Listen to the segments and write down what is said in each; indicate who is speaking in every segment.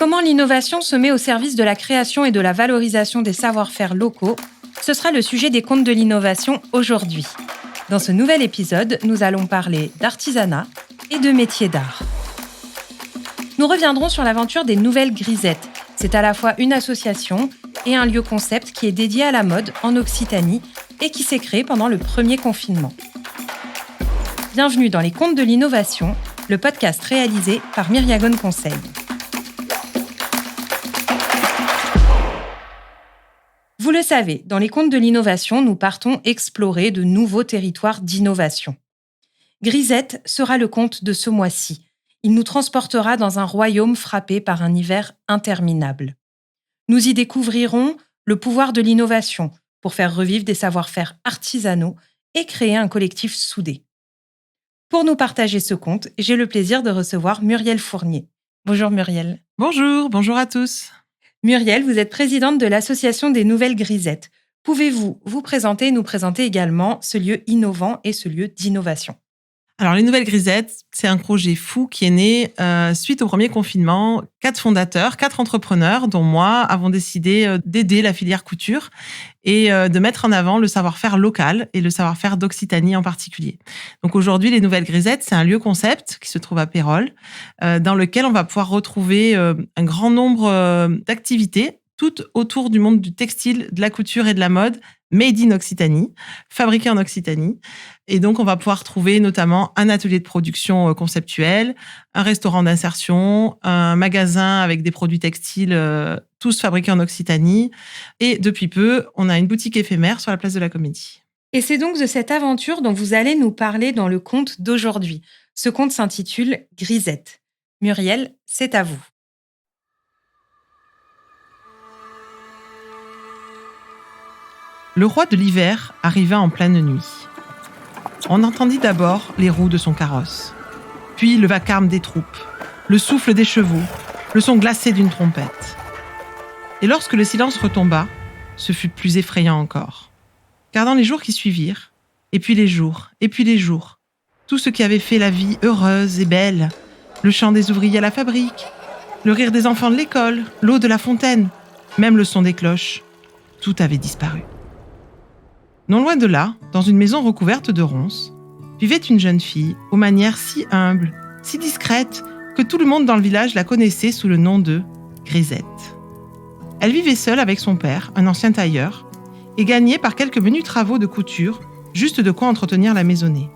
Speaker 1: Comment l'innovation se met au service de la création et de la valorisation des savoir-faire locaux? Ce sera le sujet des Contes de l'innovation aujourd'hui. Dans ce nouvel épisode, nous allons parler d'artisanat et de métiers d'art. Nous reviendrons sur l'aventure des Nouvelles Grisettes. C'est à la fois une association et un lieu concept qui est dédié à la mode en Occitanie et qui s'est créé pendant le premier confinement. Bienvenue dans les Contes de l'innovation, le podcast réalisé par Myriagone Conseil. Vous le savez, dans les Contes de l'innovation, nous partons explorer de nouveaux territoires d'innovation. Grisette sera le conte de ce mois-ci. Il nous transportera dans un royaume frappé par un hiver interminable. Nous y découvrirons le pouvoir de l'innovation pour faire revivre des savoir-faire artisanaux et créer un collectif soudé. Pour nous partager ce conte, j'ai le plaisir de recevoir Muriel Fournier. Bonjour Muriel.
Speaker 2: Bonjour à tous.
Speaker 1: Muriel, vous êtes présidente de l'Association des Nouvelles Grisettes. Pouvez-vous vous présenter et nous présenter également ce lieu innovant et ce lieu d'innovation?
Speaker 2: Alors, les Nouvelles Grisettes, c'est un projet fou qui est né suite au premier confinement. 4 fondateurs, 4 entrepreneurs, dont moi, avons décidé d'aider la filière couture et de mettre en avant le savoir-faire local et le savoir-faire d'Occitanie en particulier. Donc aujourd'hui, les Nouvelles Grisettes, c'est un lieu concept qui se trouve à Pérols, dans lequel on va pouvoir retrouver un grand nombre d'activités, toutes autour du monde du textile, de la couture et de la mode, made in Occitanie, fabriqué en Occitanie. Et donc, on va pouvoir trouver notamment un atelier de production conceptuel, un restaurant d'insertion, un magasin avec des produits textiles, tous fabriqués en Occitanie. Et depuis peu, on a une boutique éphémère sur la place de la Comédie.
Speaker 1: Et c'est donc de cette aventure dont vous allez nous parler dans le conte d'aujourd'hui. Ce conte s'intitule Grisette. Muriel, c'est à vous.
Speaker 2: Le roi de l'hiver arriva en pleine nuit. On entendit d'abord les roues de son carrosse, puis le vacarme des troupes, le souffle des chevaux, le son glacé d'une trompette. Et lorsque le silence retomba, ce fut plus effrayant encore. Car dans les jours qui suivirent, et puis les jours, tout ce qui avait fait la vie heureuse et belle, le chant des ouvriers à la fabrique, le rire des enfants de l'école, l'eau de la fontaine, même le son des cloches, tout avait disparu. Non loin de là, dans une maison recouverte de ronces, vivait une jeune fille aux manières si humbles, si discrètes, que tout le monde dans le village la connaissait sous le nom de Grisette. Elle vivait seule avec son père, un ancien tailleur, et gagnait par quelques menus travaux de couture, juste de quoi entretenir la maisonnée.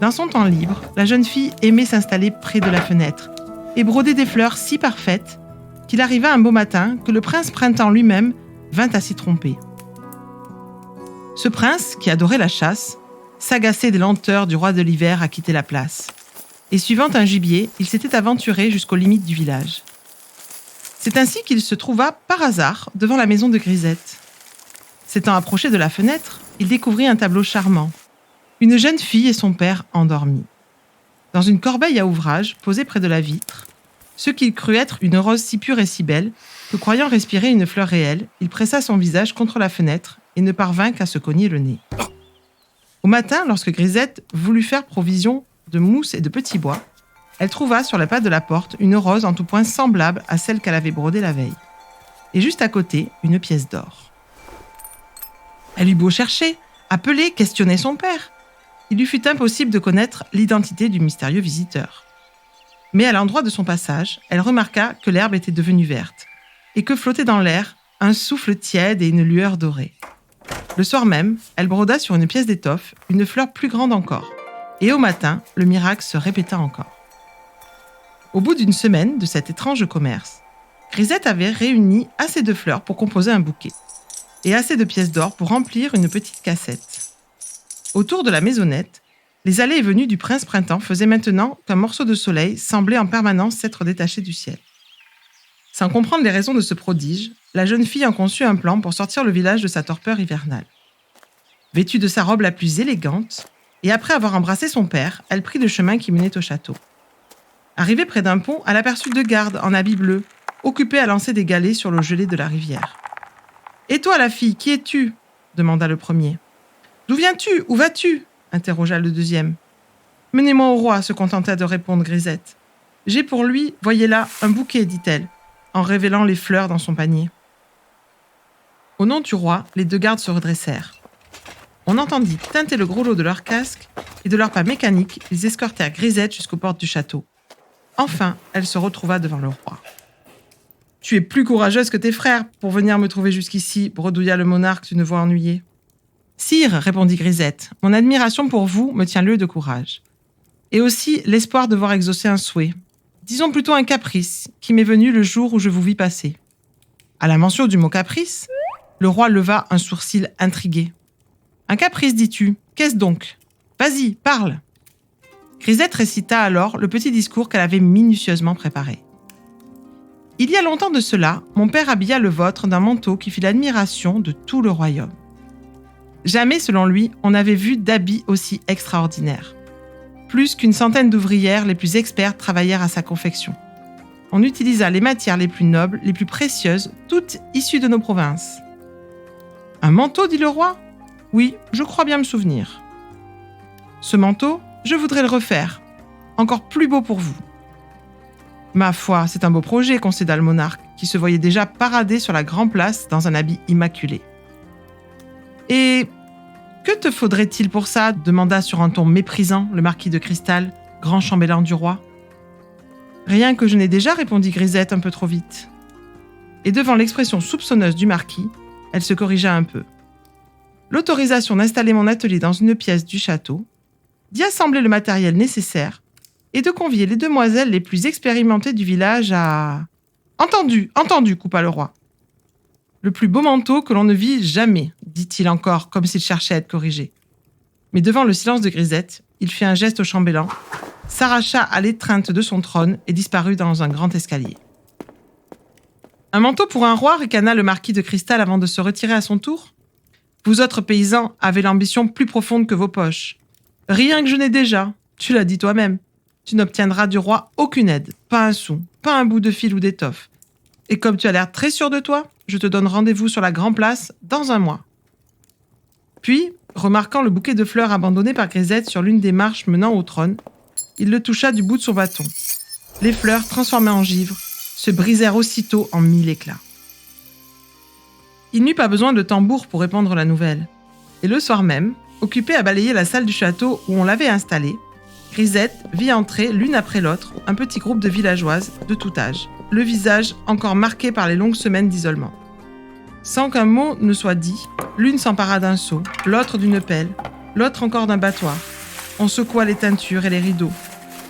Speaker 2: Dans son temps libre, la jeune fille aimait s'installer près de la fenêtre et broder des fleurs si parfaites qu'il arriva un beau matin que le prince Printemps lui-même vint à s'y tromper. Ce prince, qui adorait la chasse, s'agaçait des lenteurs du roi de l'hiver à quitter la place. Et suivant un gibier, il s'était aventuré jusqu'aux limites du village. C'est ainsi qu'il se trouva par hasard devant la maison de Grisette. S'étant approché de la fenêtre, il découvrit un tableau charmant. Une jeune fille et son père endormis. Dans une corbeille à ouvrage posée près de la vitre, ce qu'il crut être une rose si pure et si belle que, croyant respirer une fleur réelle, il pressa son visage contre la fenêtre et ne parvint qu'à se cogner le nez. Au matin, lorsque Grisette voulut faire provision de mousse et de petits bois, elle trouva sur la patte de la porte une rose en tout point semblable à celle qu'elle avait brodée la veille. Et juste à côté, une pièce d'or. Elle eut beau chercher, appeler, questionner son père. Il lui fut impossible de connaître l'identité du mystérieux visiteur. Mais à l'endroit de son passage, elle remarqua que l'herbe était devenue verte et que flottait dans l'air un souffle tiède et une lueur dorée. Le soir même, elle broda sur une pièce d'étoffe une fleur plus grande encore. Et au matin, le miracle se répéta encore. Au bout d'une semaine de cet étrange commerce, Grisette avait réuni assez de fleurs pour composer un bouquet et assez de pièces d'or pour remplir une petite cassette. Autour de la maisonnette, les allées et venues du prince Printemps faisaient maintenant qu'un morceau de soleil semblait en permanence s'être détaché du ciel. Sans comprendre les raisons de ce prodige, la jeune fille en conçut un plan pour sortir le village de sa torpeur hivernale. Vêtue de sa robe la plus élégante, et après avoir embrassé son père, elle prit le chemin qui menait au château. Arrivée près d'un pont, elle aperçut 2 gardes en habits bleus, occupés à lancer des galets sur l'eau gelée de la rivière. « Et toi, la fille, qui es-tu » demanda le premier. « D'où viens-tu ? Où vas-tu » interrogea le deuxième. « Menez-moi au roi » se contenta de répondre Grisette. « J'ai pour lui, voyez là, un bouquet, dit-elle, en révélant les fleurs dans son panier. » Au nom du roi, les 2 gardes se redressèrent. On entendit teinter le gros lot de leurs casques et de leurs pas mécaniques, ils escortèrent Grisette jusqu'aux portes du château. Enfin, elle se retrouva devant le roi. « Tu es plus courageuse que tes frères pour venir me trouver jusqu'ici, bredouilla le monarque d'une voix ennuyée. « Sire, répondit Grisette, mon admiration pour vous me tient lieu de courage. Et aussi l'espoir de voir exaucer un souhait. Disons plutôt un caprice qui m'est venu le jour où je vous vis passer. » À la mention du mot caprice, le roi leva un sourcil intrigué. « Un caprice, dis-tu ? Qu'est-ce donc ? Vas-y, parle !» Grisette récita alors le petit discours qu'elle avait minutieusement préparé. « Il y a longtemps de cela, mon père habilla le vôtre d'un manteau qui fit l'admiration de tout le royaume. Jamais, selon lui, on n'avait vu d'habit aussi extraordinaire. Plus qu'1 centaine d'ouvrières les plus expertes travaillèrent à sa confection. On utilisa les matières les plus nobles, les plus précieuses, toutes issues de nos provinces. »« Un manteau, dit le roi ? Oui, je crois bien me souvenir. Ce manteau, je voudrais le refaire, encore plus beau pour vous. » « Ma foi, c'est un beau projet, concéda le monarque, qui se voyait déjà parader sur la grande place dans un habit immaculé. « Et que te faudrait-il pour ça ?» demanda sur un ton méprisant le marquis de Cristal, grand chambellan du roi. « Rien que je n'ai déjà, répondit Grisette un peu trop vite. » Et devant l'expression soupçonneuse du marquis, elle se corrigea un peu. « L'autorisation d'installer mon atelier dans une pièce du château, d'y assembler le matériel nécessaire et de convier les demoiselles les plus expérimentées du village à... »« Entendu, entendu, coupa le roi. »« Le plus beau manteau que l'on ne vit jamais, dit-il encore, comme s'il cherchait à être corrigé. Mais devant le silence de Grisette, il fit un geste au chambellan, s'arracha à l'étreinte de son trône et disparut dans un grand escalier. « Un manteau pour un roi » ricana le marquis de Cristal avant de se retirer à son tour. « Vous autres paysans avez l'ambition plus profonde que vos poches. Rien que je n'ai déjà, tu l'as dit toi-même. Tu n'obtiendras du roi aucune aide, pas un sou, pas un bout de fil ou d'étoffe. Et comme tu as l'air très sûr de toi, je te donne rendez-vous sur la grande place dans 1 mois. » Puis, remarquant le bouquet de fleurs abandonné par Grisette sur l'une des marches menant au trône, il le toucha du bout de son bâton. Les fleurs, transformées en givre, se brisèrent aussitôt en 1000 éclats. Il n'eut pas besoin de tambour pour répandre la nouvelle. Et le soir même, occupée à balayer la salle du château où on l'avait installée, Grisette vit entrer l'une après l'autre un petit groupe de villageoises de tout âge, le visage encore marqué par les longues semaines d'isolement. Sans qu'un mot ne soit dit, l'une s'empara d'un seau, l'autre d'une pelle, l'autre encore d'un battoir. On secoua les teintures et les rideaux.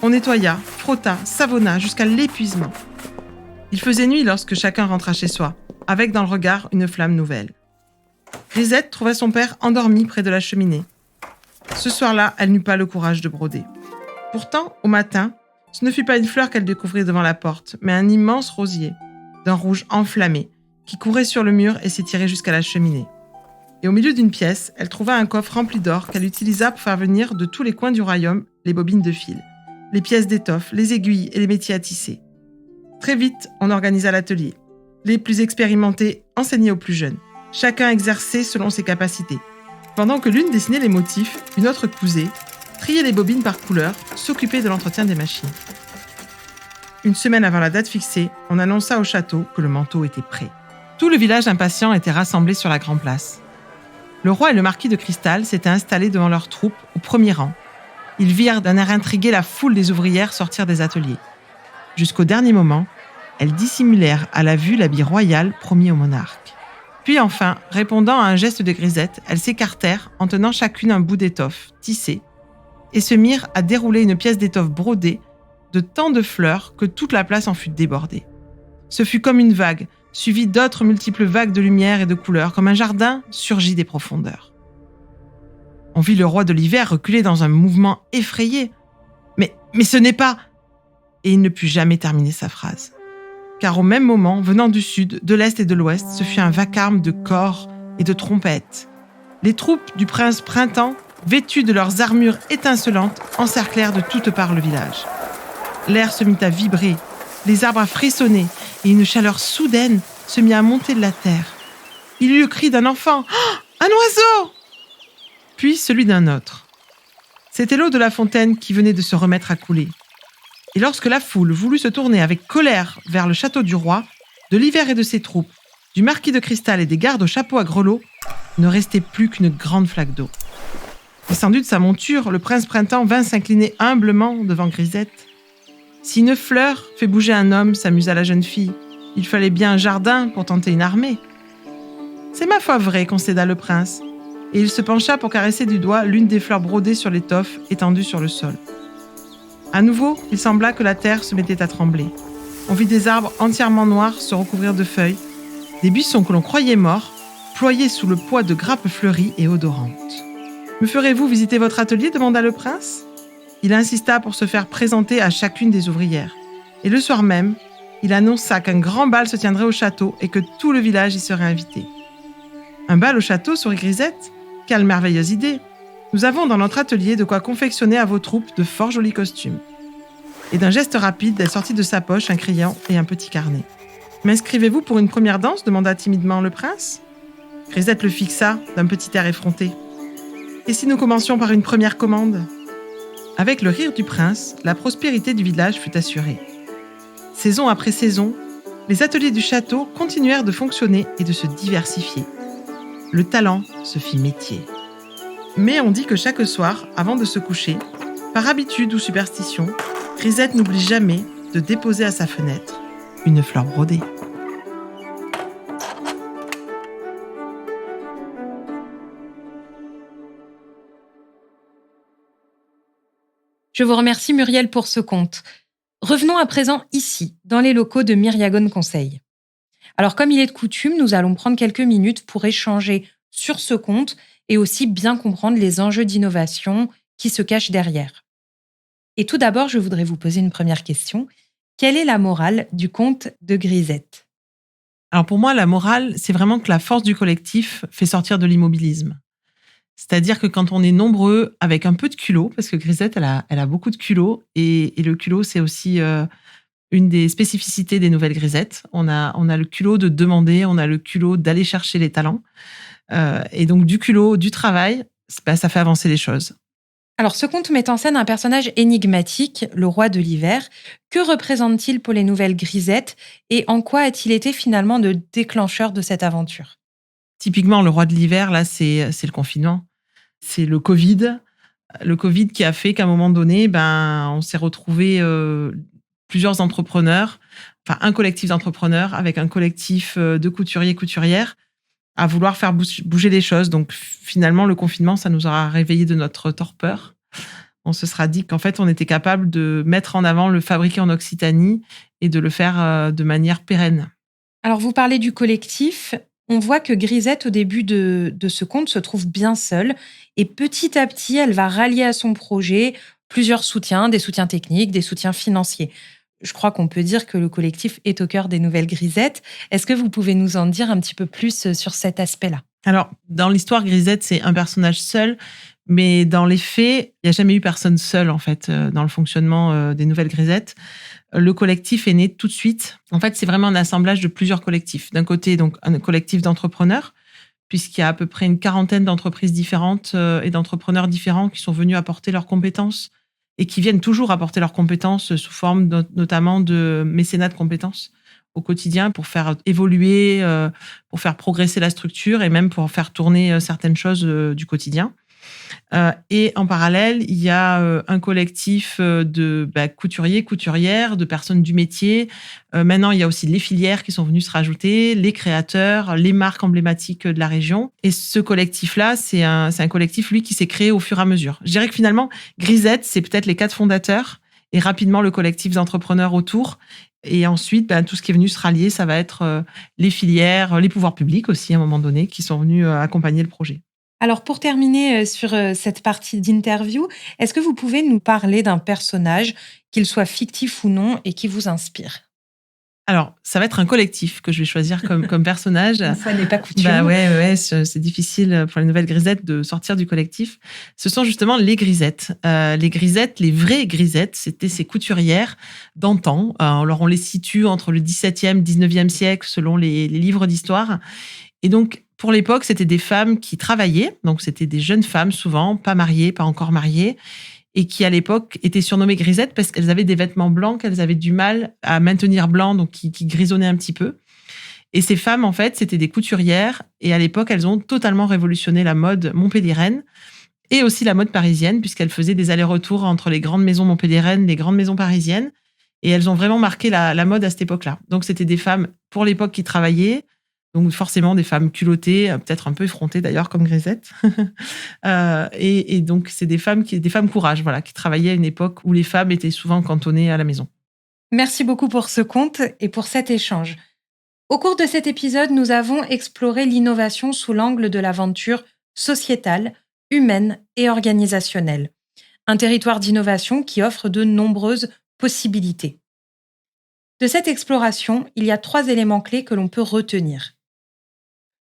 Speaker 2: On nettoya, frotta, savonna jusqu'à l'épuisement. Il faisait nuit lorsque chacun rentra chez soi, avec dans le regard une flamme nouvelle. Grisette trouva son père endormi près de la cheminée. Ce soir-là, elle n'eut pas le courage de broder. Pourtant, au matin, ce ne fut pas une fleur qu'elle découvrit devant la porte, mais un immense rosier, d'un rouge enflammé, qui courait sur le mur et s'étirait jusqu'à la cheminée. Et au milieu d'une pièce, elle trouva un coffre rempli d'or qu'elle utilisa pour faire venir de tous les coins du royaume les bobines de fil, les pièces d'étoffe, les aiguilles et les métiers à tisser. Très vite, on organisa l'atelier. Les plus expérimentés enseignaient aux plus jeunes. Chacun exerçait selon ses capacités. Pendant que l'une dessinait les motifs, une autre cousait, triait les bobines par couleur, s'occupait de l'entretien des machines. 1 semaine avant la date fixée, on annonça au château que le manteau était prêt. Tout le village impatient était rassemblé sur la grande place. Le roi et le marquis de Cristal s'étaient installés devant leurs troupes au premier rang. Ils virent d'un air intrigué la foule des ouvrières sortir des ateliers. Jusqu'au dernier moment, elles dissimulèrent à la vue l'habit royal promis au monarque. Puis enfin, répondant à un geste de Grisette, elles s'écartèrent en tenant chacune un bout d'étoffe, tissée, et se mirent à dérouler une pièce d'étoffe brodée de tant de fleurs que toute la place en fut débordée. Ce fut comme une vague, suivie d'autres multiples vagues de lumière et de couleurs, comme un jardin surgi des profondeurs. On vit le roi de l'hiver reculer dans un mouvement effrayé. Mais ce n'est pas... Et il ne put jamais terminer sa phrase. Car au même moment, venant du sud, de l'est et de l'ouest, ce fut un vacarme de cors et de trompettes. Les troupes du prince Printemps, vêtues de leurs armures étincelantes, encerclèrent de toutes parts le village. L'air se mit à vibrer, les arbres à frissonner, et une chaleur soudaine se mit à monter de la terre. Il eut le cri d'un enfant. Oh, un oiseau! Puis celui d'un autre. C'était l'eau de la fontaine qui venait de se remettre à couler. Et lorsque la foule voulut se tourner avec colère vers le château du roi, de l'hiver et de ses troupes, du marquis de Cristal et des gardes au chapeau à grelots, ne restait plus qu'une grande flaque d'eau. Descendu de sa monture, le prince Printemps vint s'incliner humblement devant Grisette. Si une fleur fait bouger un homme, s'amusa la jeune fille, il fallait bien un jardin pour tenter une armée. C'est ma foi vrai, concéda le prince, et il se pencha pour caresser du doigt l'une des fleurs brodées sur l'étoffe étendue sur le sol. À nouveau, il sembla que la terre se mettait à trembler. On vit des arbres entièrement noirs se recouvrir de feuilles, des buissons que l'on croyait morts, ployés sous le poids de grappes fleuries et odorantes. « Me ferez-vous visiter votre atelier ?» demanda le prince. Il insista pour se faire présenter à chacune des ouvrières. Et le soir même, il annonça qu'un grand bal se tiendrait au château et que tout le village y serait invité. « Un bal au château ?» sourit Grisette. « Quelle merveilleuse idée ! Nous avons dans notre atelier de quoi confectionner à vos troupes de fort jolis costumes. » Et d'un geste rapide, elle sortit de sa poche un crayon et un petit carnet. « M'inscrivez-vous pour une première danse ?» demanda timidement le prince. Grisette le fixa d'un petit air effronté. « Et si nous commencions par une première commande ?» Avec le rire du prince, la prospérité du village fut assurée. Saison après saison, les ateliers du château continuèrent de fonctionner et de se diversifier. Le talent se fit métier. Mais on dit que chaque soir, avant de se coucher, par habitude ou superstition, Grisette n'oublie jamais de déposer à sa fenêtre une fleur brodée.
Speaker 1: Je vous remercie Muriel pour ce conte. Revenons à présent ici, dans les locaux de Myriagone Conseil. Alors comme il est de coutume, nous allons prendre quelques minutes pour échanger sur ce conte et aussi bien comprendre les enjeux d'innovation qui se cachent derrière. Et tout d'abord, je voudrais vous poser une première question. Quelle est la morale du conte de Grisette ?
Speaker 2: Alors pour moi, la morale, c'est vraiment que la force du collectif fait sortir de l'immobilisme. C'est-à-dire que quand on est nombreux, avec un peu de culot, parce que Grisette, elle a beaucoup de culot, et le culot, c'est aussi une des spécificités des nouvelles Grisettes. On a le culot de demander, on a le culot d'aller chercher les talents. Et donc du culot, du travail, ça fait avancer les choses.
Speaker 1: Alors ce conte met en scène un personnage énigmatique, le roi de l'hiver. Que représente-t-il pour les nouvelles Grisettes et en quoi a-t-il été finalement le déclencheur de cette aventure ?
Speaker 2: Typiquement, le roi de l'hiver, là, c'est le confinement. C'est le Covid. Le Covid qui a fait qu'à un moment donné, on s'est retrouvés plusieurs entrepreneurs, enfin un collectif d'entrepreneurs avec un collectif de couturiers-couturières à vouloir faire bouger les choses. Donc finalement, le confinement, ça nous aura réveillés de notre torpeur. On se sera dit qu'en fait, on était capable de mettre en avant le fabriqué en Occitanie et de le faire de manière pérenne.
Speaker 1: Alors vous parlez du collectif. On voit que Grisette, au début de ce conte, se trouve bien seule. Et petit à petit, elle va rallier à son projet plusieurs soutiens, des soutiens techniques, des soutiens financiers. Je crois qu'on peut dire que le collectif est au cœur des nouvelles Grisettes. Est-ce que vous pouvez nous en dire un petit peu plus sur cet aspect-là ?
Speaker 2: Alors, dans l'histoire, Grisette, c'est un personnage seul. Mais dans les faits, il n'y a jamais eu personne seul, en fait, dans le fonctionnement des nouvelles Grisettes. Le collectif est né tout de suite. En fait, c'est vraiment un assemblage de plusieurs collectifs. D'un côté, donc, un collectif d'entrepreneurs, puisqu'il y a à peu près une quarantaine d'entreprises différentes et d'entrepreneurs différents qui sont venus apporter leurs compétences et qui viennent toujours apporter leurs compétences sous forme notamment de mécénat de compétences au quotidien pour faire évoluer, pour faire progresser la structure et même pour faire tourner certaines choses du quotidien. Et en parallèle, il y a un collectif de couturiers, couturières, de personnes du métier. Maintenant, il y a aussi les filières qui sont venues se rajouter, les créateurs, les marques emblématiques de la région. Et ce collectif-là, c'est un collectif, lui, qui s'est créé au fur et à mesure. Je dirais que finalement, Grisette, c'est peut-être les 4 fondateurs et rapidement le collectif d'entrepreneurs autour. Et ensuite, tout ce qui est venu se rallier, ça va être les filières, les pouvoirs publics aussi, à un moment donné, qui sont venus accompagner le projet.
Speaker 1: Alors, pour terminer sur cette partie d'interview, est-ce que vous pouvez nous parler d'un personnage, qu'il soit fictif ou non, et qui vous inspire ?
Speaker 2: Alors, ça va être un collectif que je vais choisir comme personnage.
Speaker 1: Ça n'est pas coutume.
Speaker 2: Ouais, c'est difficile pour les nouvelles Grisettes de sortir du collectif. Ce sont justement les Grisettes. Les Grisettes, les vraies Grisettes, c'était ces couturières d'antan. Alors, on les situe entre le 17e, 19e siècle, selon les livres d'histoire. Et donc, pour l'époque, c'était des femmes qui travaillaient. Donc, c'était des jeunes femmes, souvent, pas mariées, pas encore mariées, et qui, à l'époque, étaient surnommées grisettes parce qu'elles avaient des vêtements blancs qu'elles avaient du mal à maintenir blancs, donc qui grisonnaient un petit peu. Et ces femmes, en fait, c'était des couturières. Et à l'époque, elles ont totalement révolutionné la mode montpelliéraine et aussi la mode parisienne, puisqu'elles faisaient des allers-retours entre les grandes maisons montpelliéraines, les grandes maisons parisiennes. Et elles ont vraiment marqué la mode à cette époque-là. Donc, c'était des femmes, pour l'époque, qui travaillaient. Donc, forcément, des femmes culottées, peut-être un peu effrontées d'ailleurs, comme Grisette. Et donc, c'est des femmes courage, voilà, qui travaillaient à une époque où les femmes étaient souvent cantonnées à la maison.
Speaker 1: Merci beaucoup pour ce conte et pour cet échange. Au cours de cet épisode, nous avons exploré l'innovation sous l'angle de l'aventure sociétale, humaine et organisationnelle. Un territoire d'innovation qui offre de nombreuses possibilités. De cette exploration, il y a 3 éléments clés que l'on peut retenir.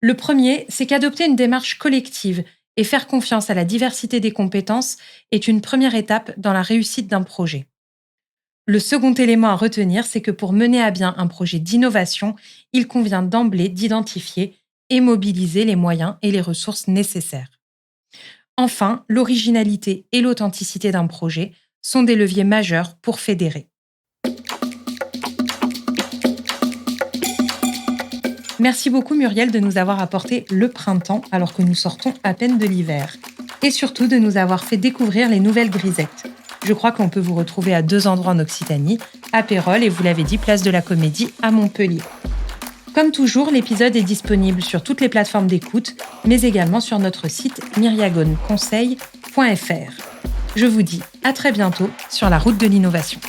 Speaker 1: Le premier, c'est qu'adopter une démarche collective et faire confiance à la diversité des compétences est une première étape dans la réussite d'un projet. Le second élément à retenir, c'est que pour mener à bien un projet d'innovation, il convient d'emblée d'identifier et mobiliser les moyens et les ressources nécessaires. Enfin, l'originalité et l'authenticité d'un projet sont des leviers majeurs pour fédérer. Merci beaucoup Muriel de nous avoir apporté le printemps alors que nous sortons à peine de l'hiver. Et surtout de nous avoir fait découvrir les nouvelles grisettes. Je crois qu'on peut vous retrouver à 2 endroits en Occitanie, à Pérols et vous l'avez dit, place de la Comédie à Montpellier. Comme toujours, l'épisode est disponible sur toutes les plateformes d'écoute, mais également sur notre site myriagoneconseil.fr. Je vous dis à très bientôt sur la route de l'innovation.